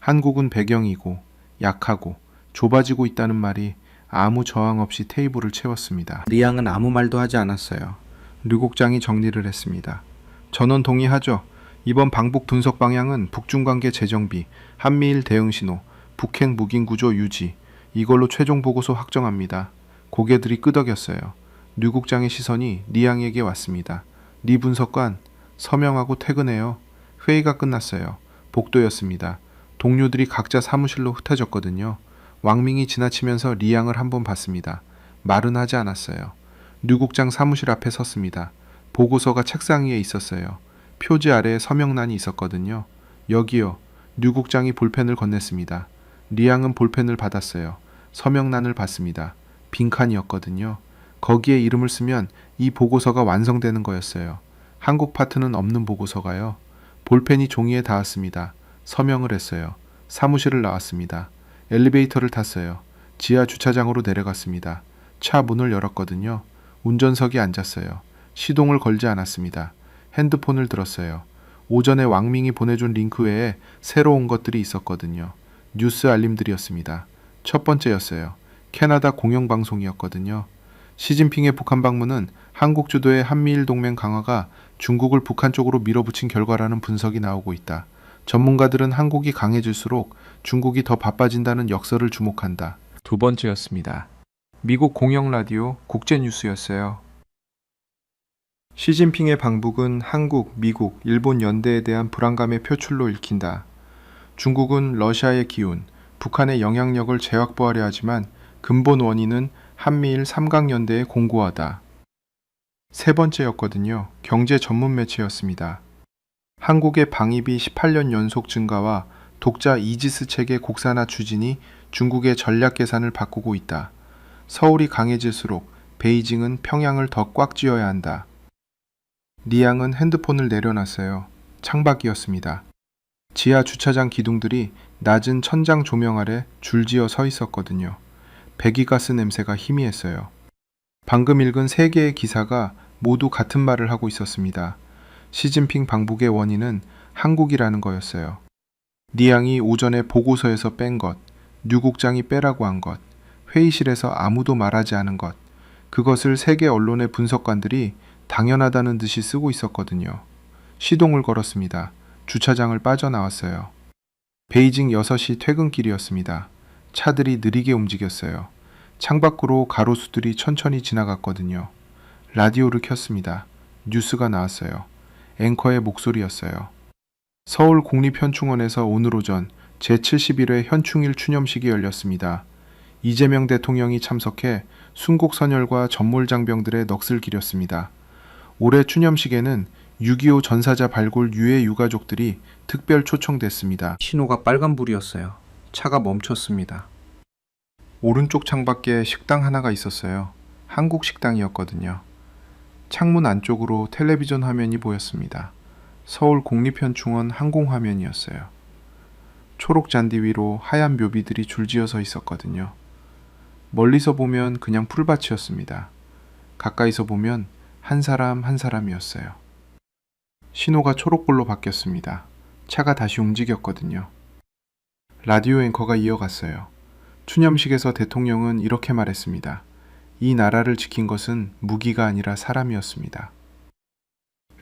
한국은 배경이고 약하고 좁아지고 있다는 말이 아무 저항 없이 테이블을 채웠습니다. 리양은 아무 말도 하지 않았어요. 류 국장이 정리를 했습니다. 전원 동의하죠. 이번 방북 분석 방향은 북중관계 재정비, 한미일 대응 신호, 북핵 무긴 구조 유지, 이걸로 최종 보고서 확정합니다. 고개들이 끄덕였어요. 류 국장의 시선이 리양에게 왔습니다. 리 분석관, 서명하고 퇴근해요. 회의가 끝났어요. 복도였습니다. 동료들이 각자 사무실로 흩어졌거든요. 왕밍이 지나치면서 리양을 한번 봤습니다. 말은 하지 않았어요. 류 국장 사무실 앞에 섰습니다. 보고서가 책상 위에 있었어요. 표지 아래에 서명란이 있었거든요. 여기요. 류 국장이 볼펜을 건넸습니다. 리양은 볼펜을 받았어요. 서명란을 봤습니다. 빈칸이었거든요. 거기에 이름을 쓰면 이 보고서가 완성되는 거였어요. 한국 파트는 없는 보고서가요. 볼펜이 종이에 닿았습니다. 서명을 했어요. 사무실을 나왔습니다. 엘리베이터를 탔어요. 지하 주차장으로 내려갔습니다. 차 문을 열었거든요. 운전석에 앉았어요. 시동을 걸지 않았습니다. 핸드폰을 들었어요. 오전에 왕밍이 보내준 링크 외에 새로운 것들이 있었거든요. 뉴스 알림들이었습니다. 첫 번째였어요. 캐나다 공영방송이었거든요. 시진핑의 북한 방문은 한국 주도의 한미일 동맹 강화가 중국을 북한 쪽으로 밀어붙인 결과라는 분석이 나오고 있다. 전문가들은 한국이 강해질수록 중국이 더 바빠진다는 역설을 주목한다. 두 번째였습니다. 미국 공영 라디오 국제뉴스였어요. 시진핑의 방북은 한국, 미국, 일본 연대에 대한 불안감의 표출로 읽힌다. 중국은 러시아의 기운, 북한의 영향력을 재확보하려 하지만 근본 원인은 한미일 삼각연대에 공고하다. 세 번째였거든요. 경제 전문 매체였습니다. 한국의 방위비 18년 연속 증가와 독자 이지스 체계 국산화 추진이 중국의 전략 계산을 바꾸고 있다. 서울이 강해질수록 베이징은 평양을 더 꽉 쥐어야 한다. 리양은 핸드폰을 내려놨어요. 창밖이었습니다. 지하 주차장 기둥들이 낮은 천장 조명 아래 줄지어 서 있었거든요. 배기가스 냄새가 희미했어요. 방금 읽은 세 개의 기사가 모두 같은 말을 하고 있었습니다. 시진핑 방북의 원인은 한국이라는 거였어요. 리양이 오전에 보고서에서 뺀 것, 류 국장이 빼라고 한 것, 회의실에서 아무도 말하지 않은 것, 그것을 세계 언론의 분석관들이 당연하다는 듯이 쓰고 있었거든요. 시동을 걸었습니다. 주차장을 빠져나왔어요. 베이징 6시 퇴근길이었습니다. 차들이 느리게 움직였어요. 창밖으로 가로수들이 천천히 지나갔거든요. 라디오를 켰습니다. 뉴스가 나왔어요. 앵커의 목소리였어요. 서울 국립현충원에서 오늘 오전 제71회 현충일 추념식이 열렸습니다. 이재명 대통령이 참석해 순국선열과 전몰장병들의 넋을 기렸습니다. 올해 추념식에는 6.25 전사자 발굴 유해 유가족들이 특별 초청됐습니다. 신호가 빨간불이었어요. 차가 멈췄습니다. 오른쪽 창밖에 식당 하나가 있었어요. 한국 식당이었거든요. 창문 안쪽으로 텔레비전 화면이 보였습니다. 서울 국립현충원 항공화면이었어요. 초록 잔디 위로 하얀 묘비들이 줄지어서 있었거든요. 멀리서 보면 그냥 풀밭이었습니다. 가까이서 보면 한 사람 한 사람이었어요. 신호가 초록불로 바뀌었습니다. 차가 다시 움직였거든요. 라디오 앵커가 이어갔어요. 추념식에서 대통령은 이렇게 말했습니다. 이 나라를 지킨 것은 무기가 아니라 사람이었습니다.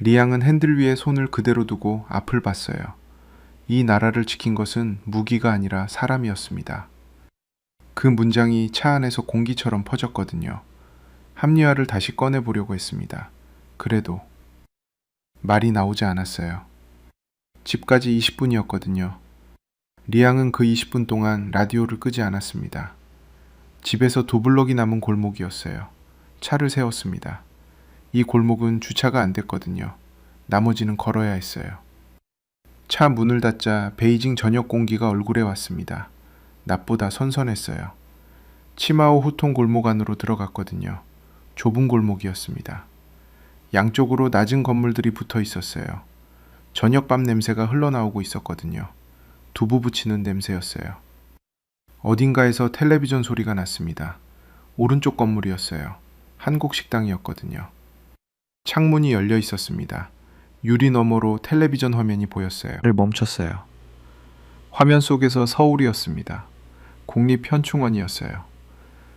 리양은 핸들 위에 손을 그대로 두고 앞을 봤어요. 이 나라를 지킨 것은 무기가 아니라 사람이었습니다. 그 문장이 차 안에서 공기처럼 퍼졌거든요. 합리화를 다시 꺼내보려고 했습니다. 그래도 말이 나오지 않았어요. 집까지 20분이었거든요. 리양은 그 20분 동안 라디오를 끄지 않았습니다. 집에서 2블럭이 남은 골목이었어요. 차를 세웠습니다. 이 골목은 주차가 안 됐거든요. 나머지는 걸어야 했어요. 차 문을 닫자 베이징 저녁 공기가 얼굴에 왔습니다. 낮보다 선선했어요. 치마오 후통 골목 안으로 들어갔거든요. 좁은 골목이었습니다. 양쪽으로 낮은 건물들이 붙어 있었어요. 저녁밤 냄새가 흘러나오고 있었거든요. 두부 부치는 냄새였어요. 어딘가에서 텔레비전 소리가 났습니다. 오른쪽 건물이었어요. 한국 식당이었거든요. 창문이 열려 있었습니다. 유리 너머로 텔레비전 화면이 보였어요. 를 멈췄어요. 화면 속에서 서울이었습니다. 국립현충원이었어요.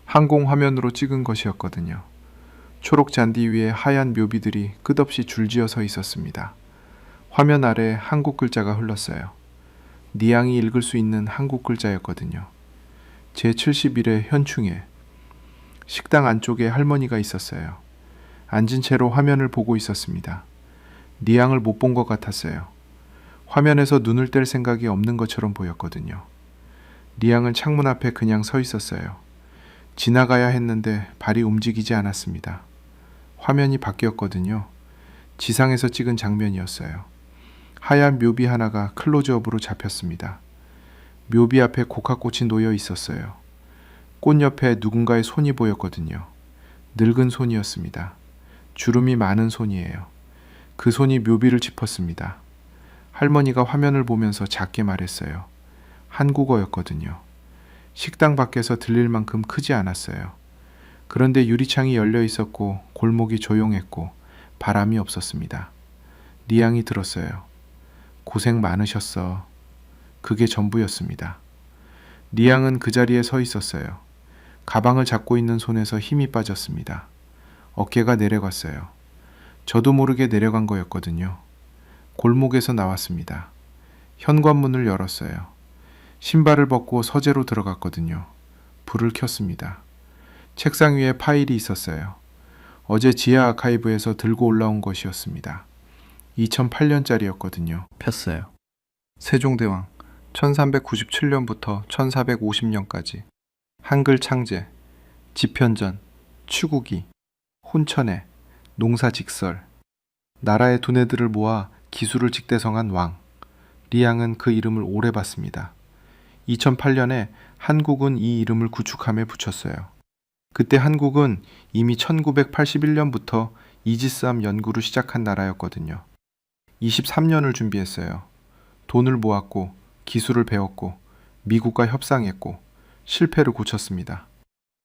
항공 화면으로 찍은 것이었거든요. 초록 잔디 위에 하얀 묘비들이 끝없이 줄지어 서 있었습니다. 화면 아래 한국 글자가 흘렀어요. 니양이 읽을 수 있는 한국 글자였거든요. 제71회 현충회. 식당 안쪽에 할머니가 있었어요. 앉은 채로 화면을 보고 있었습니다. 니양을 못 본 것 같았어요. 화면에서 눈을 뗄 생각이 없는 것처럼 보였거든요. 리양은 창문 앞에 그냥 서 있었어요. 지나가야 했는데 발이 움직이지 않았습니다. 화면이 바뀌었거든요. 지상에서 찍은 장면이었어요. 하얀 묘비 하나가 클로즈업으로 잡혔습니다. 묘비 앞에 고카꽃이 놓여 있었어요. 꽃 옆에 누군가의 손이 보였거든요. 늙은 손이었습니다. 주름이 많은 손이에요. 그 손이 묘비를 짚었습니다. 할머니가 화면을 보면서 작게 말했어요. 한국어였거든요. 식당 밖에서 들릴 만큼 크지 않았어요. 그런데 유리창이 열려 있었고 골목이 조용했고 바람이 없었습니다. 리앙이 들었어요. 고생 많으셨어. 그게 전부였습니다. 리앙은 그 자리에 서 있었어요. 가방을 잡고 있는 손에서 힘이 빠졌습니다. 어깨가 내려갔어요. 저도 모르게 내려간 거였거든요. 골목에서 나왔습니다. 현관문을 열었어요. 신발을 벗고 서재로 들어갔거든요. 불을 켰습니다. 책상 위에 파일이 있었어요. 어제 지하 아카이브에서 들고 올라온 것이었습니다. 2008년짜리였거든요. 폈어요. 세종대왕 1397년부터 1450년까지 한글 창제, 집현전, 추국이, 혼천애, 농사직설, 나라의 두뇌들을 모아 기술을 직대성한 왕. 리앙은 그 이름을 오래 봤습니다. 2008년에 한국은 이 이름을 구축함에 붙였어요. 그때 한국은 이미 1981년부터 이지스함 연구를 시작한 나라였거든요. 23년을 준비했어요. 돈을 모았고 기술을 배웠고 미국과 협상했고 실패를 고쳤습니다.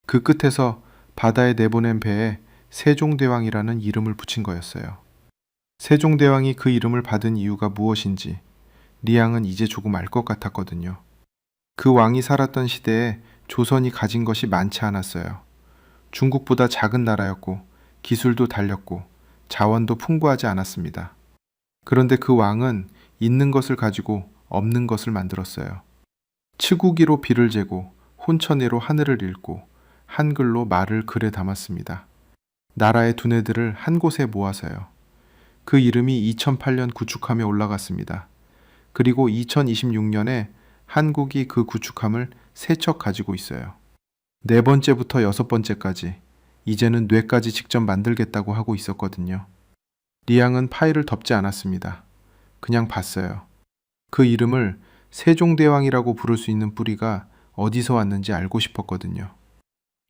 그 끝에서 바다에 내보낸 배에 세종대왕이라는 이름을 붙인 거였어요. 세종대왕이 그 이름을 받은 이유가 무엇인지 리앙은 이제 조금 알 것 같았거든요. 그 왕이 살았던 시대에 조선이 가진 것이 많지 않았어요. 중국보다 작은 나라였고 기술도 달렸고 자원도 풍부하지 않았습니다. 그런데 그 왕은 있는 것을 가지고 없는 것을 만들었어요. 치구기로 비를 재고 혼천애로 하늘을 읽고 한글로 말을 글에 담았습니다. 나라의 두뇌들을 한 곳에 모아서요. 그 이름이 2008년 구축함에 올라갔습니다. 그리고 2026년에 한국이 그 구축함을 세 척 가지고 있어요. 네 번째부터 여섯 번째까지 이제는 뇌까지 직접 만들겠다고 하고 있었거든요. 리앙은 파일을 덮지 않았습니다. 그냥 봤어요. 그 이름을 세종대왕이라고 부를 수 있는 뿌리가 어디서 왔는지 알고 싶었거든요.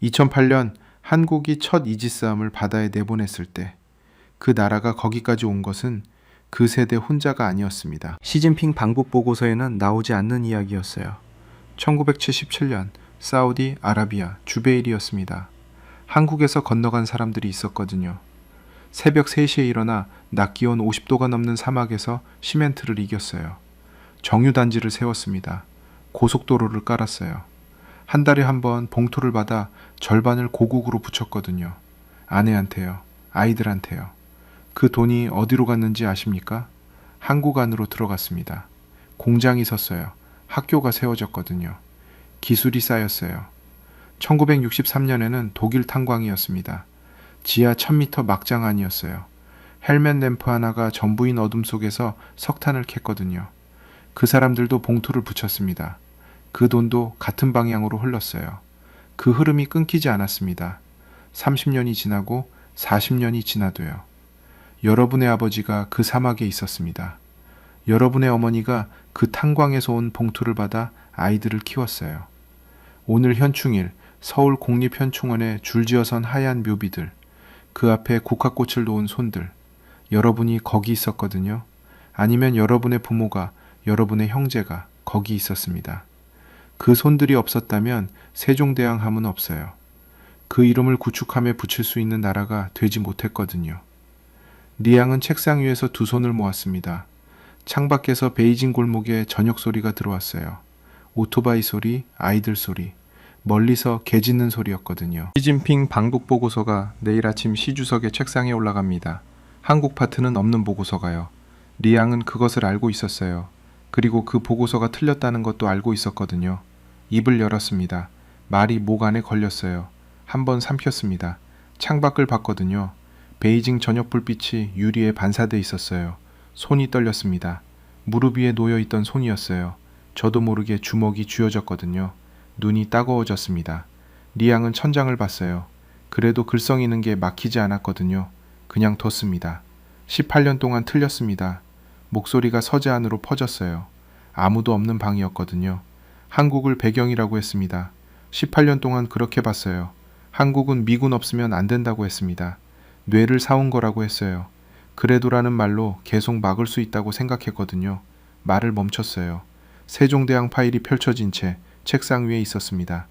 2008년 한국이 첫 이지스함을 바다에 내보냈을 때 그 나라가 거기까지 온 것은 그 세대 혼자가 아니었습니다. 시진핑 방북 보고서에는 나오지 않는 이야기였어요. 1977년 사우디 아라비아 주베일이었습니다. 한국에서 건너간 사람들이 있었거든요. 새벽 3시에 일어나 낮 기온 50도가 넘는 사막에서 시멘트를 이겼어요. 정유단지를 세웠습니다. 고속도로를 깔았어요. 한 달에 한 번 봉투를 받아 절반을 고국으로 붙였거든요. 아내한테요. 아이들한테요. 그 돈이 어디로 갔는지 아십니까? 한국 안으로 들어갔습니다. 공장이 섰어요. 학교가 세워졌거든요. 기술이 쌓였어요. 1963년에는 독일 탄광이었습니다. 지하 1000m 막장 안이었어요. 헬멧 램프 하나가 전부인 어둠 속에서 석탄을 캤거든요. 그 사람들도 봉투를 붙였습니다. 그 돈도 같은 방향으로 흘렀어요. 그 흐름이 끊기지 않았습니다. 30년이 지나고 40년이 지나도요. 여러분의 아버지가 그 사막에 있었습니다. 여러분의 어머니가 그 탄광에서 온 봉투를 받아 아이들을 키웠어요. 오늘 현충일 서울 국립현충원에 줄지어선 하얀 묘비들, 그 앞에 국화꽃을 놓은 손들, 여러분이 거기 있었거든요. 아니면 여러분의 부모가, 여러분의 형제가 거기 있었습니다. 그 손들이 없었다면 세종대왕함은 없어요. 그 이름을 구축함에 붙일 수 있는 나라가 되지 못했거든요. 리앙은 책상 위에서 두 손을 모았습니다. 창밖에서 베이징 골목에 저녁 소리가 들어왔어요. 오토바이 소리, 아이들 소리, 멀리서 개 짖는 소리였거든요. 시진핑 방북 보고서가 내일 아침 시주석의 책상에 올라갑니다. 한국 파트는 없는 보고서가요. 리앙은 그것을 알고 있었어요. 그리고 그 보고서가 틀렸다는 것도 알고 있었거든요. 입을 열었습니다. 말이 목 안에 걸렸어요. 한번 삼켰습니다. 창밖을 봤거든요. 베이징 저녁 불빛이 유리에 반사돼 있었어요. 손이 떨렸습니다. 무릎 위에 놓여있던 손이었어요. 저도 모르게 주먹이 쥐어졌거든요. 눈이 따가워졌습니다. 리앙은 천장을 봤어요. 그래도 글썽이는 게 막히지 않았거든요. 그냥 뒀습니다. 18년 동안 틀렸습니다. 목소리가 서재 안으로 퍼졌어요. 아무도 없는 방이었거든요. 한국을 배경이라고 했습니다. 18년 동안 그렇게 봤어요. 한국은 미군 없으면 안 된다고 했습니다. 뇌를 사온 거라고 했어요. 그래도라는 말로 계속 막을 수 있다고 생각했거든요. 말을 멈췄어요. 세종대왕 파일이 펼쳐진 채 책상 위에 있었습니다.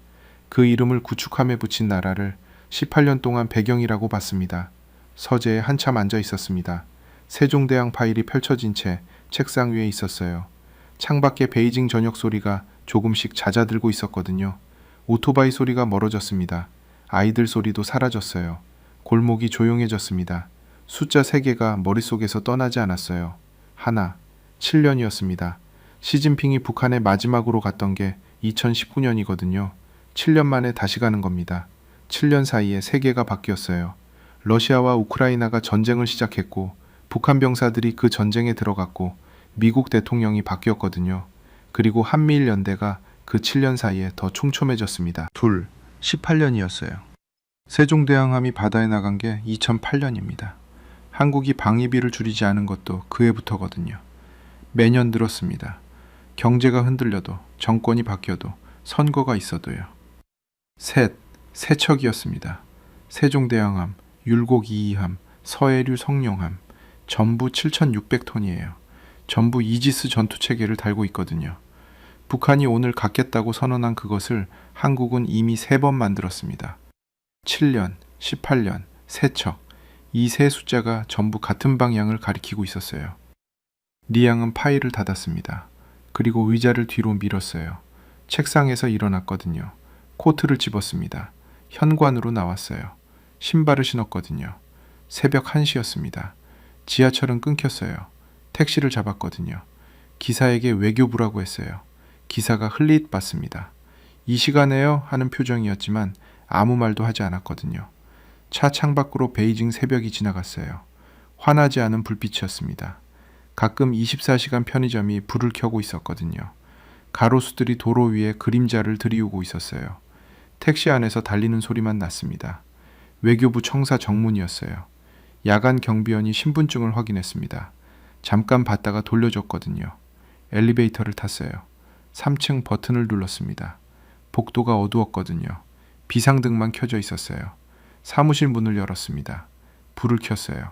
그 이름을 구축함에 붙인 나라를 18년 동안 배경이라고 봤습니다. 서재에 한참 앉아 있었습니다. 세종대왕 파일이 펼쳐진 채 책상 위에 있었어요. 창밖에 베이징 저녁 소리가 조금씩 잦아들고 있었거든요. 오토바이 소리가 멀어졌습니다. 아이들 소리도 사라졌어요. 골목이 조용해졌습니다. 숫자 3개가 머릿속에서 떠나지 않았어요. 하나, 7년이었습니다. 시진핑이 북한에 마지막으로 갔던 게 2019년이거든요. 7년 만에 다시 가는 겁니다. 7년 사이에 세계가 바뀌었어요. 러시아와 우크라이나가 전쟁을 시작했고 북한 병사들이 그 전쟁에 들어갔고 미국 대통령이 바뀌었거든요. 그리고 한미일 연대가 그 7년 사이에 더 촘촘해졌습니다. 18년이었어요. 세종대왕함이 바다에 나간 게 2008년입니다. 한국이 방위비를 줄이지 않은 것도 그 해부터거든요. 매년 늘었습니다. 경제가 흔들려도 정권이 바뀌어도 선거가 있어도요. 세척이었습니다. 세종대왕함, 율곡 2위함, 서해류 성룡함 전부 7,600톤이에요. 전부 이지스 전투체계를 달고 있거든요. 북한이 오늘 갖겠다고 선언한 그것을 한국은 이미 3번 만들었습니다. 7년, 18년, 세척 이 세 숫자가 전부 같은 방향을 가리키고 있었어요. 리양은 파일을 닫았습니다. 그리고 의자를 뒤로 밀었어요. 책상에서 일어났거든요. 코트를 집었습니다. 현관으로 나왔어요. 신발을 신었거든요. 새벽 1시였습니다. 지하철은 끊겼어요. 택시를 잡았거든요. 기사에게 외교부라고 했어요. 기사가 흘릿봤습니다. 이 시간에요? 하는 표정이었지만 아무 말도 하지 않았거든요. 차 창밖으로 베이징 새벽이 지나갔어요. 환하지 않은 불빛이었습니다. 가끔 24시간 편의점이 불을 켜고 있었거든요. 가로수들이 도로 위에 그림자를 들이우고 있었어요. 택시 안에서 달리는 소리만 났습니다. 외교부 청사 정문이었어요. 야간 경비원이 신분증을 확인했습니다. 잠깐 봤다가 돌려줬거든요. 엘리베이터를 탔어요. 3층 버튼을 눌렀습니다. 복도가 어두웠거든요. 비상등만 켜져 있었어요. 사무실 문을 열었습니다. 불을 켰어요.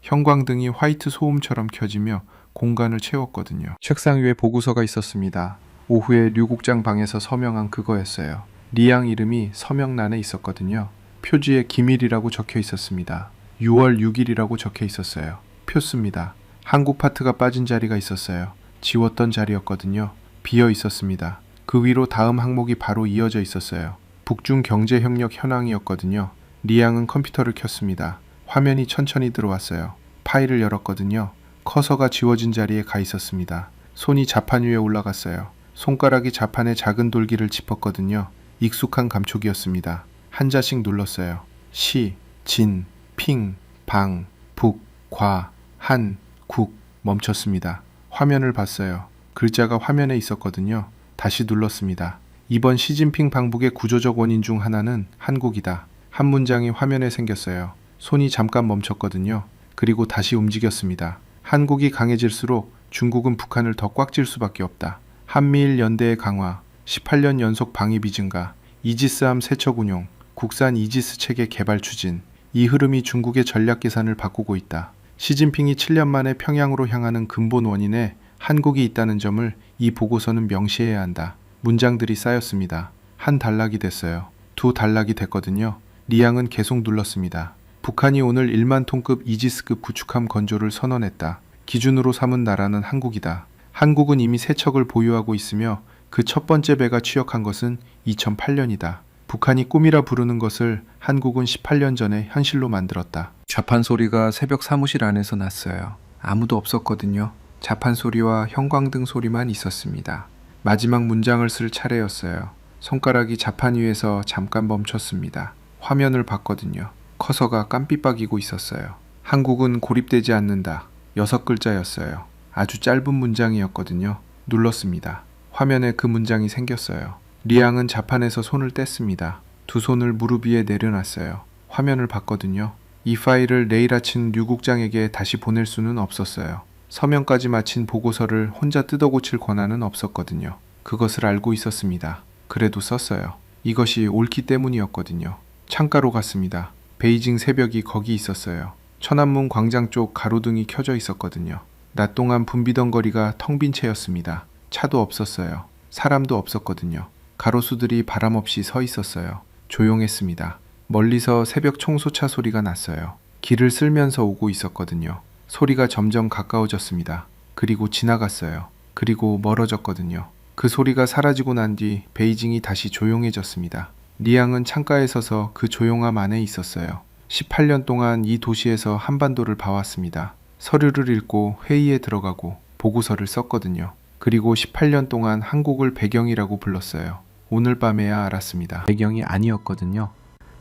형광등이 화이트 소음처럼 켜지며 공간을 채웠거든요. 책상 위에 보고서가 있었습니다. 오후에 류국장 방에서 서명한 그거였어요. 리양 이름이 서명란에 있었거든요. 표지에 기밀이라고 적혀 있었습니다. 6월 6일이라고 적혀 있었어요. 표습니다. 한국 파트가 빠진 자리가 있었어요. 지웠던 자리였거든요. 비어 있었습니다. 그 위로 다음 항목이 바로 이어져 있었어요. 북중 경제협력 현황이었거든요. 리양은 컴퓨터를 켰습니다. 화면이 천천히 들어왔어요. 파일을 열었거든요. 커서가 지워진 자리에 가 있었습니다. 손이 자판 위에 올라갔어요. 손가락이 자판의 작은 돌기를 짚었거든요. 익숙한 감촉이었습니다. 한자씩 눌렀어요. 시, 진, 핑, 방, 북, 과, 한, 국 멈췄습니다. 화면을 봤어요. 글자가 화면에 있었거든요. 다시 눌렀습니다. 이번 시진핑 방북의 구조적 원인 중 하나는 한국이다. 한 문장이 화면에 생겼어요. 손이 잠깐 멈췄거든요. 그리고 다시 움직였습니다. 한국이 강해질수록 중국은 북한을 더 꽉 쥘 수밖에 없다. 한미일 연대의 강화, 18년 연속 방위비 증가, 이지스함 세척 운용, 국산 이지스 체계 개발 추진. 이 흐름이 중국의 전략 계산을 바꾸고 있다. 시진핑이 7년 만에 평양으로 향하는 근본 원인에 한국이 있다는 점을 이 보고서는 명시해야 한다. 문장들이 쌓였습니다. 한 단락이 됐어요. 두 단락이 됐거든요. 리양은 계속 눌렀습니다. 북한이 오늘 1만 톤급 이지스급 구축함 건조를 선언했다. 기준으로 삼은 나라는 한국이다. 한국은 이미 세 척을 보유하고 있으며 그 첫 번째 배가 취역한 것은 2008년이다. 북한이 꿈이라 부르는 것을 한국은 18년 전에 현실로 만들었다. 자판 소리가 새벽 사무실 안에서 났어요. 아무도 없었거든요. 자판 소리와 형광등 소리만 있었습니다. 마지막 문장을 쓸 차례였어요. 손가락이 자판 위에서 잠깐 멈췄습니다. 화면을 봤거든요. 커서가 깜삐박이고 있었어요. 한국은 고립되지 않는다. 6글자였어요. 아주 짧은 문장이었거든요. 눌렀습니다. 화면에 그 문장이 생겼어요. 리양은 자판에서 손을 뗐습니다. 두 손을 무릎 위에 내려놨어요. 화면을 봤거든요. 이 파일을 내일 아침 류국장에게 다시 보낼 수는 없었어요. 서명까지 마친 보고서를 혼자 뜯어고칠 권한은 없었거든요. 그것을 알고 있었습니다. 그래도 썼어요. 이것이 옳기 때문이었거든요. 창가로 갔습니다. 베이징 새벽이 거기 있었어요. 천안문 광장 쪽 가로등이 켜져 있었거든요. 낮 동안 붐비던 거리가 텅 빈 채였습니다. 차도 없었어요. 사람도 없었거든요. 가로수들이 바람 없이 서 있었어요. 조용했습니다. 멀리서 새벽 청소차 소리가 났어요. 길을 쓸면서 오고 있었거든요. 소리가 점점 가까워졌습니다. 그리고 지나갔어요. 그리고 멀어졌거든요. 그 소리가 사라지고 난 뒤 베이징이 다시 조용해졌습니다. 리앙은 창가에 서서 그 조용함 안에 있었어요. 18년 동안 이 도시에서 한반도를 봐왔습니다. 서류를 읽고 회의에 들어가고 보고서를 썼거든요. 그리고 18년 동안 한국을 배경이라고 불렀어요. 오늘 밤에야 알았습니다. 배경이 아니었거든요.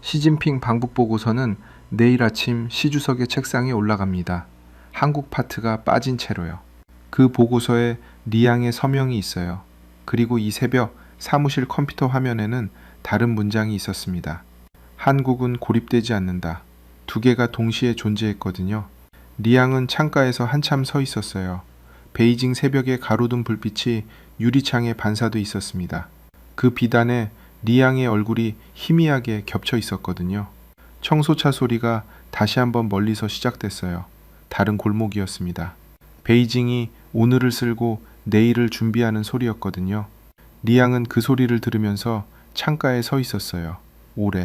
시진핑 방북 보고서는 내일 아침 시 주석의 책상에 올라갑니다. 한국 파트가 빠진 채로요. 그 보고서에 리앙의 서명이 있어요. 그리고 이 새벽 사무실 컴퓨터 화면에는 다른 문장이 있었습니다. 한국은 고립되지 않는다. 두 개가 동시에 존재했거든요. 리앙은 창가에서 한참 서 있었어요. 베이징 새벽의 가로등 불빛이 유리창에 반사돼 있었습니다. 그 비단에 리앙의 얼굴이 희미하게 겹쳐 있었거든요. 청소차 소리가 다시 한번 멀리서 시작됐어요. 다른 골목이었습니다. 베이징이 오늘을 쓸고 내일을 준비하는 소리였거든요. 리앙은 그 소리를 들으면서 창가에 서 있었어요. 오래.